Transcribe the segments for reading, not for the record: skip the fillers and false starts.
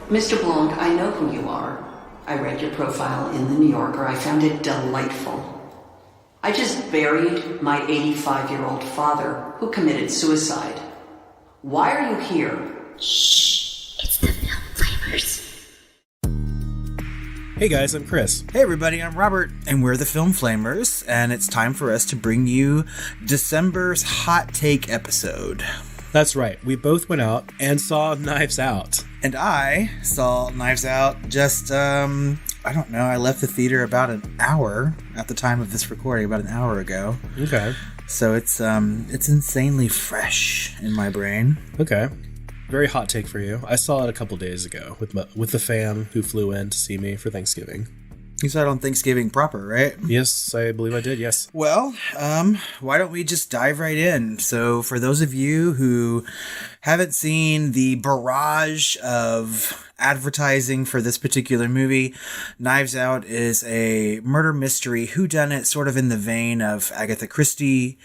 Mr. Blanc, I know who you are. I read your profile in the New Yorker. I found it delightful. I just buried my 85-year-old father who committed suicide. Why are you here? Shh, it's the Film Flamers. Hey guys, I'm Chris. Hey everybody, I'm Robert, and we're the Film Flamers, and it's time for us to bring you December's Hot Take episode. That's right, we both went out and saw Knives Out. And I saw Knives Out just, I don't know, I left the theater about an hour at the time of this recording, about an hour ago. Okay. So it's insanely fresh in my brain. Okay. Very hot take for you. I saw it a couple days ago with the fam who flew in to see me for Thanksgiving. You saw it on Thanksgiving proper, right? Yes, I believe I did, yes. Well, why don't we just dive right in? So for those of you who haven't seen the barrage of advertising for this particular movie, Knives Out is a murder mystery whodunit, sort of in the vein of Agatha Christie,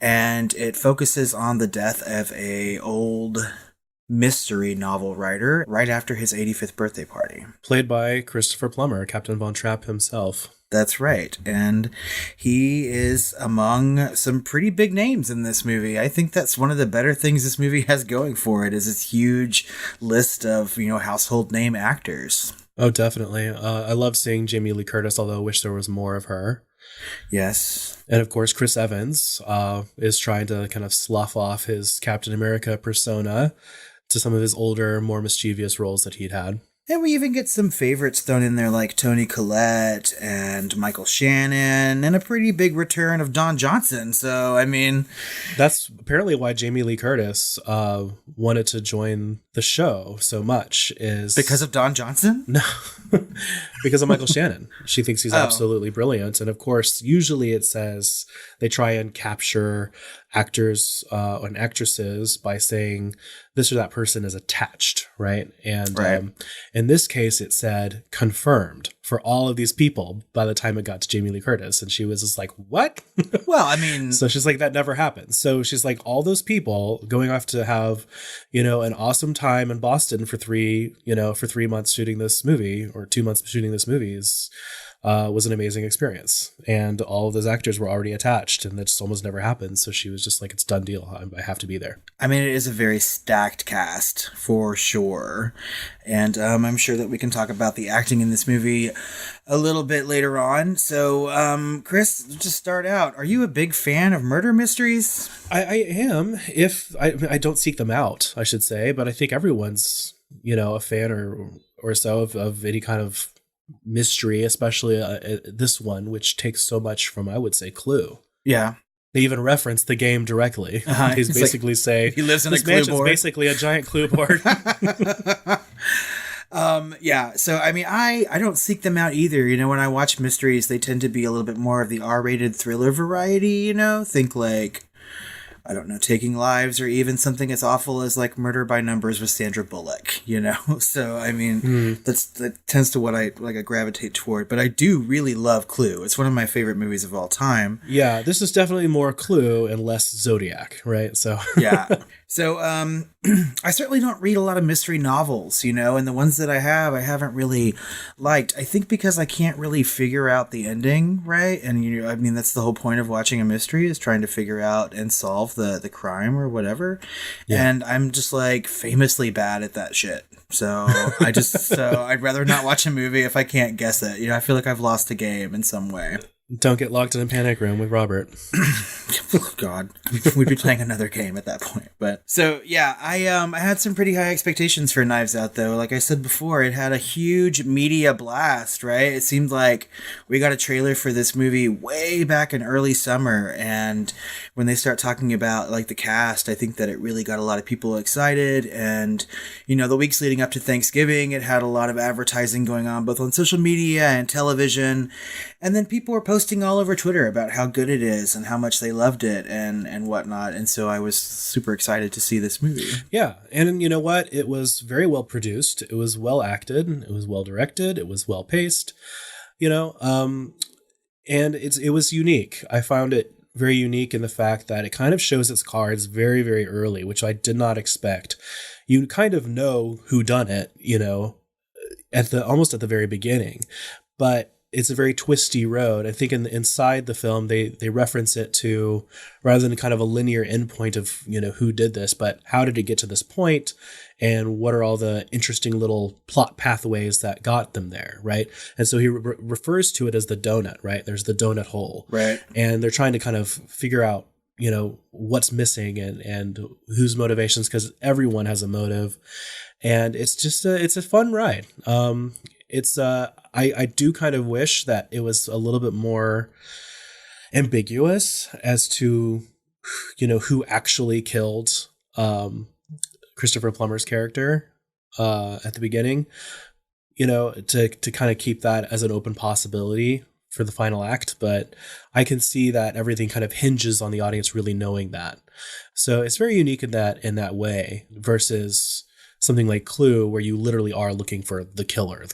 and it focuses on the death of a old mystery novel writer right after his 85th birthday party. Played by Christopher Plummer, Captain Von Trapp himself. That's right. And he is among some pretty big names in this movie. I think that's one of the better things this movie has going for it, is its huge list of, household name actors. Oh, definitely. I love seeing Jamie Lee Curtis, although I wish there was more of her. Yes. And of course, Chris Evans is trying to kind of slough off his Captain America persona to some of his older, more mischievous roles that he'd had. And we even get some favorites thrown in there like Toni Collette and Michael Shannon and a pretty big return of Don Johnson. So, I mean... That's apparently why Jamie Lee Curtis wanted to join the show so much is... Because of Don Johnson? No. Because of Michael Shannon. She thinks he's absolutely brilliant. And of course, usually it says they try and capture actors and actresses by saying this or that person is attached, right? And right. In this case, it said confirmed for all of these people by the time it got to Jamie Lee Curtis. And she was just like, what? Well, I mean... So she's like, that never happened. So she's like, all those people going off to have, an awesome time in Boston for 3 months shooting this movie, or 2 months shooting this movie was an amazing experience. And all of those actors were already attached, and that just almost never happened. So she was just like, it's done deal. I have to be there. I mean, it is a very stacked cast for sure. And I'm sure that we can talk about the acting in this movie a little bit later on. So, Chris, just start out. Are you a big fan of murder mysteries? I am. If I don't seek them out, I should say, but I think everyone's, a fan or so of any kind of mystery, especially this one, which takes so much from, I would say, Clue. Yeah. They even reference the game directly. They basically say he lives in this a clue mansion's board. Basically a giant clue board. Yeah. So, I mean, I don't seek them out either. When I watch mysteries, they tend to be a little bit more of the R-rated thriller variety, think like, I don't know, Taking Lives, or even something as awful as like Murder by Numbers with Sandra Bullock, So, I mean, that tends to what I gravitate toward. But I do really love Clue. It's one of my favorite movies of all time. Yeah, this is definitely more Clue and less Zodiac, right? So yeah. So, I certainly don't read a lot of mystery novels, and the ones that I haven't really liked. I think because I can't really figure out the ending, right? And, that's the whole point of watching a mystery, is trying to figure out and solve the crime or whatever. Yeah. And I'm just like famously bad at that shit. So I'd rather not watch a movie if I can't guess it. I feel like I've lost the game in some way. Don't get locked in a panic room with Robert. Oh, God, we'd be playing another game at that point. But so, yeah, I had some pretty high expectations for Knives Out, though. Like I said before, it had a huge media blast, right? It seemed like we got a trailer for this movie way back in early summer. And when they start talking about like the cast, I think that it really got a lot of people excited. And, the weeks leading up to Thanksgiving, it had a lot of advertising going on, both on social media and television. And then people were posting all over Twitter about how good it is and how much they loved it and whatnot. And so I was super excited to see this movie. Yeah. And you know what? It was very well produced. It was well acted. It was well directed. It was well paced, and it was unique. I found it very unique in the fact that it kind of shows its cards very, very early, which I did not expect. You kind of know who done it, at the almost at the very beginning, but it's a very twisty road. I think inside the film, they reference it to, rather than kind of a linear endpoint of, who did this, but how did it get to this point, and what are all the interesting little plot pathways that got them there, right? And so he refers to it as the donut, right? There's the donut hole. Right. And they're trying to kind of figure out, what's missing and whose motivations, because everyone has a motive. And it's just it's a fun ride. I do kind of wish that it was a little bit more ambiguous as to, who actually killed Christopher Plummer's character at the beginning, to kind of keep that as an open possibility for the final act. But I can see that everything kind of hinges on the audience really knowing that. So it's very unique in that way versus something like Clue, where you literally are looking for the killer.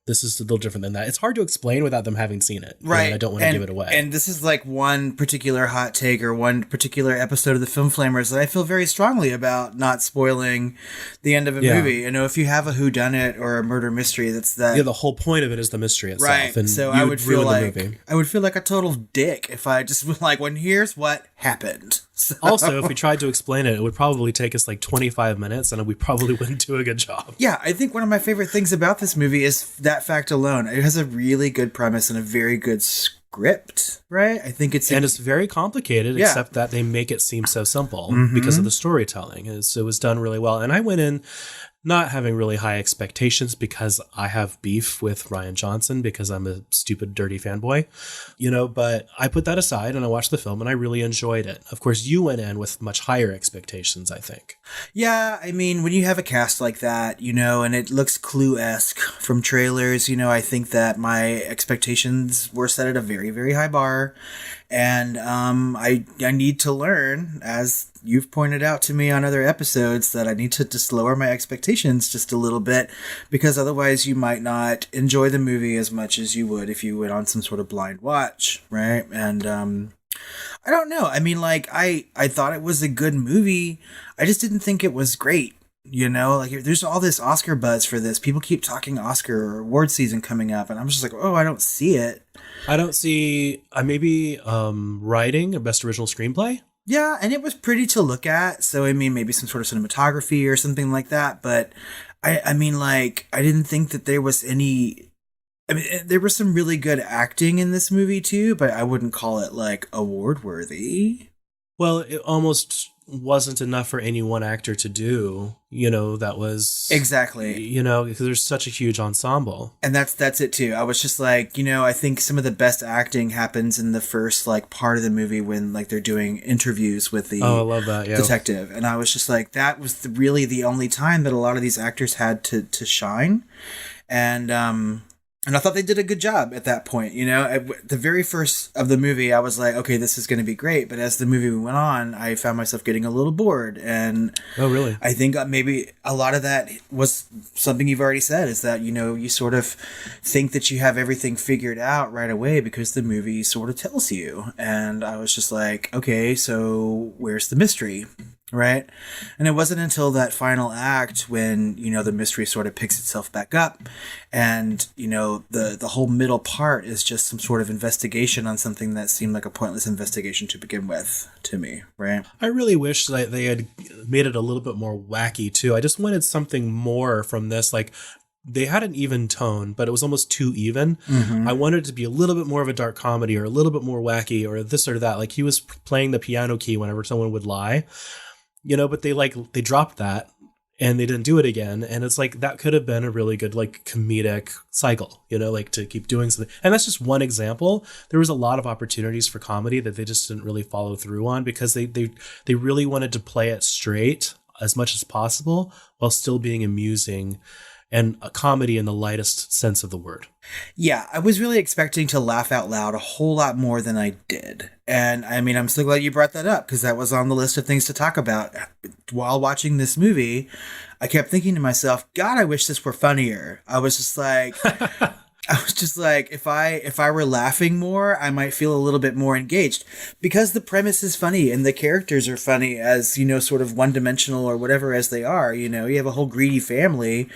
This is a little different than that. It's hard to explain without them having seen it. Right. And I don't want to give it away. And this is like one particular hot take or one particular episode of the Film Flamers that I feel very strongly about not spoiling the end of a movie. If you have a whodunit or a murder mystery, that's that. Yeah, the whole point of it is the mystery itself. Right. And so I would feel like a total dick if I just was like, when here's what happened. So. Also, if we tried to explain it, it would probably take us like 25 minutes and we probably wouldn't do a good job. Yeah, I think one of my favorite things about this movie is that fact alone. It has a really good premise and a very good script, right? I think it's very complicated, except that they make it seem so simple because of the storytelling. It was done really well. And I went in not having really high expectations because I have beef with Rian Johnson because I'm a stupid, dirty fanboy, but I put that aside and I watched the film and I really enjoyed it. Of course, you went in with much higher expectations, I think. Yeah, I mean, when you have a cast like that, and it looks Clue-esque from trailers, I think that my expectations were set at a very, very high bar. And I need to learn, as you've pointed out to me on other episodes, that I need to just lower my expectations just a little bit, because otherwise you might not enjoy the movie as much as you would if you went on some sort of blind watch, right? And I don't know. I mean, I thought it was a good movie. I just didn't think it was great. There's all this Oscar buzz for this. People keep talking Oscar or award season coming up, and I'm just like, oh, I don't see it. I don't see maybe writing a best original screenplay. Yeah, and it was pretty to look at. So, I mean, maybe some sort of cinematography or something like that. But I mean, I didn't think that there was any. I mean, there was some really good acting in this movie too, but I wouldn't call it award worthy. Well, it almost wasn't enough for any one actor to do, that was exactly, because there's such a huge ensemble. And that's it too. I was just like, I think some of the best acting happens in the first part of the movie when they're doing interviews with the I love that, yeah. detective. And I was just like, that was really the only time that a lot of these actors had to shine. And I thought they did a good job at that point. At the very first of the movie, I was like, okay, this is going to be great. But as the movie went on, I found myself getting a little bored. And oh, really? I think maybe a lot of that was something you've already said, is that, you sort of think that you have everything figured out right away because the movie sort of tells you. And I was just like, okay, so where's the mystery? Right. And it wasn't until that final act when, the mystery sort of picks itself back up and, the whole middle part is just some sort of investigation on something that seemed like a pointless investigation to begin with to me. Right. I really wish that they had made it a little bit more wacky too. I just wanted something more from this. They had an even tone, but it was almost too even. Mm-hmm. I wanted it to be a little bit more of a dark comedy or a little bit more wacky or this or that. He was playing the piano key whenever someone would lie. But they dropped that and they didn't do it again. And it's that could have been a really good, comedic cycle, to keep doing something. And that's just one example. There was a lot of opportunities for comedy that they just didn't really follow through on because they really wanted to play it straight as much as possible while still being amusing and a comedy in the lightest sense of the word. Yeah, I was really expecting to laugh out loud a whole lot more than I did. And I mean, I'm so glad you brought that up because that was on the list of things to talk about. While watching this movie, I kept thinking to myself, God, I wish this were funnier. I was just like, I was just like, if I were laughing more, I might feel a little bit more engaged, because the premise is funny and the characters are funny, as, you know, sort of one-dimensional or whatever as they are. You know, you have a whole greedy family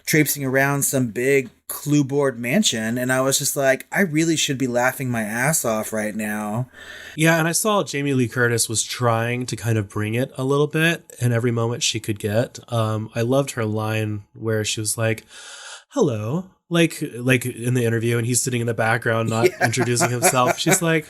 traipsing around some big clue-board mansion, and I was just like, I really should be laughing my ass off right now. Yeah, and I saw Jamie Lee Curtis was trying to kind of bring it a little bit in every moment she could get. I loved her line where she was like, hello, like in the interview, and he's sitting in the background not introducing himself. She's like,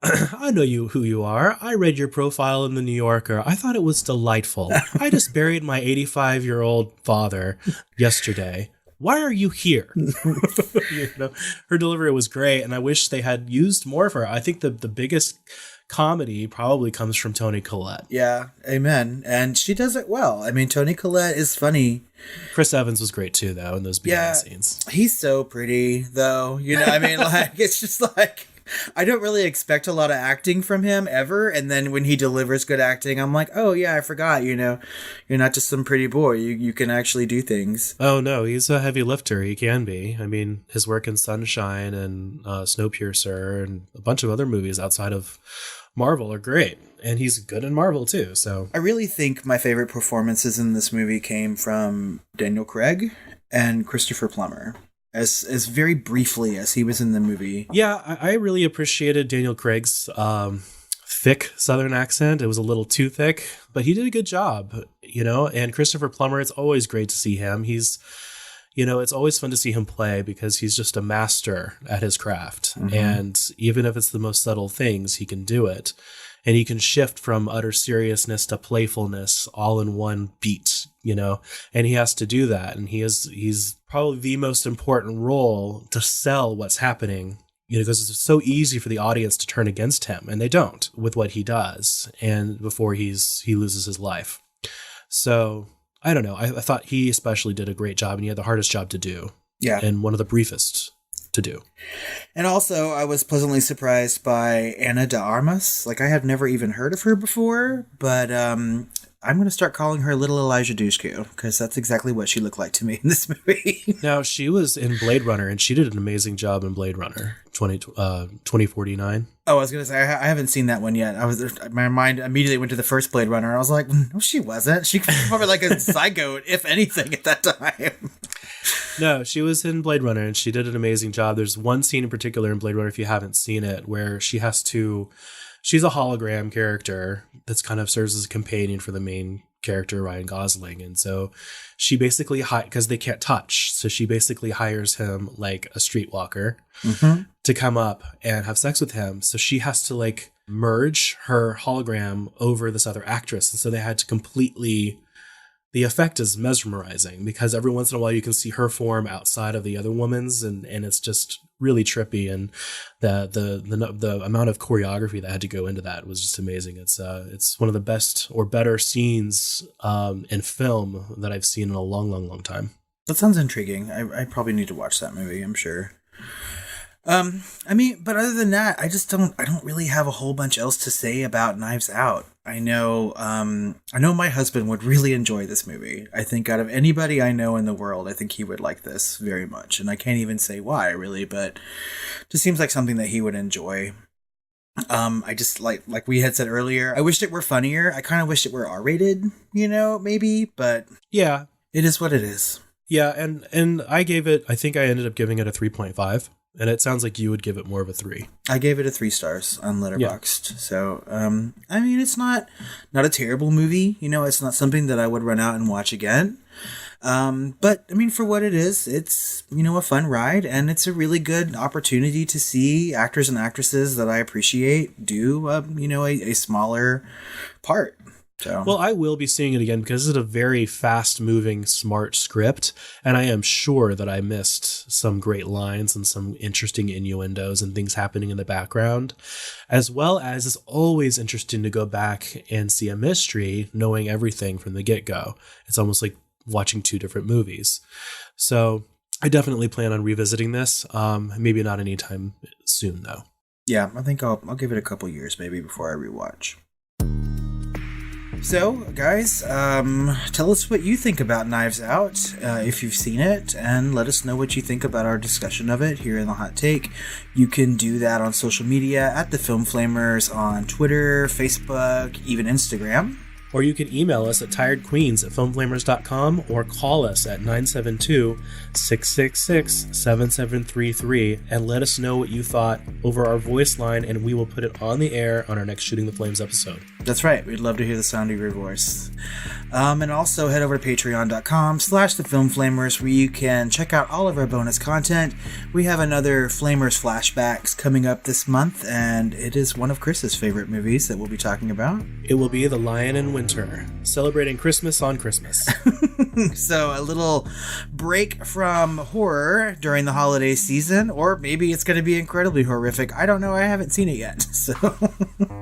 I know who you are. I read your profile in the New Yorker. I thought it was delightful. I just buried my 85-year-old father yesterday. Why are you here? You know, her delivery was great, and I wish they had used more of her. I think the biggest comedy probably comes from Toni Collette. Yeah, amen. And she does it well. I mean, Toni Collette is funny. Chris Evans was great too, though, in those behind the scenes. He's so pretty, though. You know, I mean, like, it's just like, I don't really expect a lot of acting from him ever. And then when he delivers good acting, I'm like, oh, yeah, I forgot, you know, you're not just some pretty boy. You can actually do things. Oh, no, he's a heavy lifter. He can be. I mean, his work in Sunshine and Snowpiercer and a bunch of other movies outside of Marvel are great. And he's good in Marvel, too. So I really think my favorite performances in this movie came from Daniel Craig and Christopher Plummer. As very briefly as he was in the movie. Yeah, I really appreciated Daniel Craig's thick Southern accent. It was a little too thick, but he did a good job, you know. And Christopher Plummer, it's always great to see him. He's, you know, it's always fun to see him play because he's just a master at his craft. Mm-hmm. And even if it's the most subtle things, he can do it. And he can shift from utter seriousness to playfulness all in one beat, you know, and he has to do that. And he's probably the most important role to sell what's happening, you know, because it's so easy for the audience to turn against him, and they don't with what he does. And before he loses his life. So I don't know. I thought he especially did a great job, and he had the hardest job to do. Yeah. And one of the briefest to do. And also, I was pleasantly surprised by Ana de Armas. Like, I have never even heard of her before, but I'm going to start calling her Little Elijah Dushku, because that's exactly what she looked like to me in this movie. Now, she was in Blade Runner, and she did an amazing job in Blade Runner 2049. Oh, I was going to say, I haven't seen that one yet. My mind immediately went to the first Blade Runner. I was like, no, she wasn't. She was probably like a zygote, if anything, at that time. No, she was in Blade Runner, and she did an amazing job. There's one scene in particular in Blade Runner, if you haven't seen it, where she's a hologram character that's kind of serves as a companion for the main character, Ryan Gosling. And so she basically, because they can't touch, so she basically hires him like a streetwalker to come up and have sex with him. So she has to like merge her hologram over this other actress. And so they had to completely... The effect is mesmerizing because every once in a while you can see her form outside of the other woman's, and it's just really trippy. And the amount of choreography that had to go into that was just amazing. It's one of the best or better scenes in film that I've seen in a long, long, long time. That sounds intriguing. I probably need to watch that movie, I'm sure. I mean, but other than that, I don't really have a whole bunch else to say about Knives Out. I know my husband would really enjoy this movie. I think out of anybody I know in the world, I think he would like this very much. And I can't even say why, really, but it just seems like something that he would enjoy. I just like we had said earlier, I wished it were funnier. I kind of wished it were R-rated, you know, maybe, but yeah, it is what it is. Yeah. And I think I ended up giving it a 3.5. And it sounds like you would give it more of a 3. I gave it a 3 stars on Letterboxd. Yeah. So, I mean, it's not a terrible movie. You know, it's not something that I would run out and watch again. But I mean, for what it is, it's, you know, a fun ride, and it's a really good opportunity to see actors and actresses that I appreciate do, you know, a smaller part. So. Well, I will be seeing it again because it's a very fast-moving, smart script, and I am sure that I missed some great lines and some interesting innuendos and things happening in the background, as well as it's always interesting to go back and see a mystery, knowing everything from the get-go. It's almost like watching 2 different movies. So I definitely plan on revisiting this. Maybe not anytime soon, though. Yeah, I think I'll give it a couple years maybe before I rewatch. So, guys, tell us what you think about Knives Out, if you've seen it, and let us know what you think about our discussion of it here in the Hot Take. You can do that on social media at the Film Flamers on Twitter, Facebook, even Instagram. Or you can email us at tiredqueens@filmflamers.com or call us at 972-666-7733 and let us know what you thought over our voice line, and we will put it on the air on our next Shooting the Flames episode. That's right. We'd love to hear the sound of your voice. And also head over to patreon.com/thefilmflamers where you can check out all of our bonus content. We have another Flamers Flashbacks coming up this month, and it is one of Chris's favorite movies that we'll be talking about. It will be The Lion in Winter, celebrating Christmas on Christmas. So a little break from horror during the holiday season, or maybe it's going to be incredibly horrific. I don't know. I haven't seen it yet. So,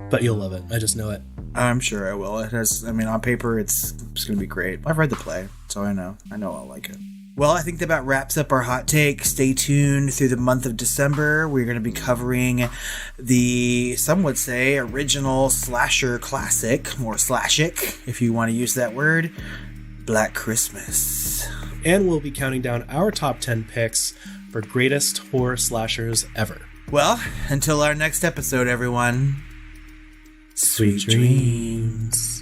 But you'll love it. I just know it. I'm sure I will. It has, on paper, it's going to be great. I've read the play, so I know I'll like it. Well, I think that about wraps up our hot take. Stay tuned through the month of December. We're going to be covering the, some would say, original slasher classic, or slashic, if you want to use that word, Black Christmas. And we'll be counting down our top 10 picks for greatest horror slashers ever. Well, until our next episode, everyone, sweet dreams.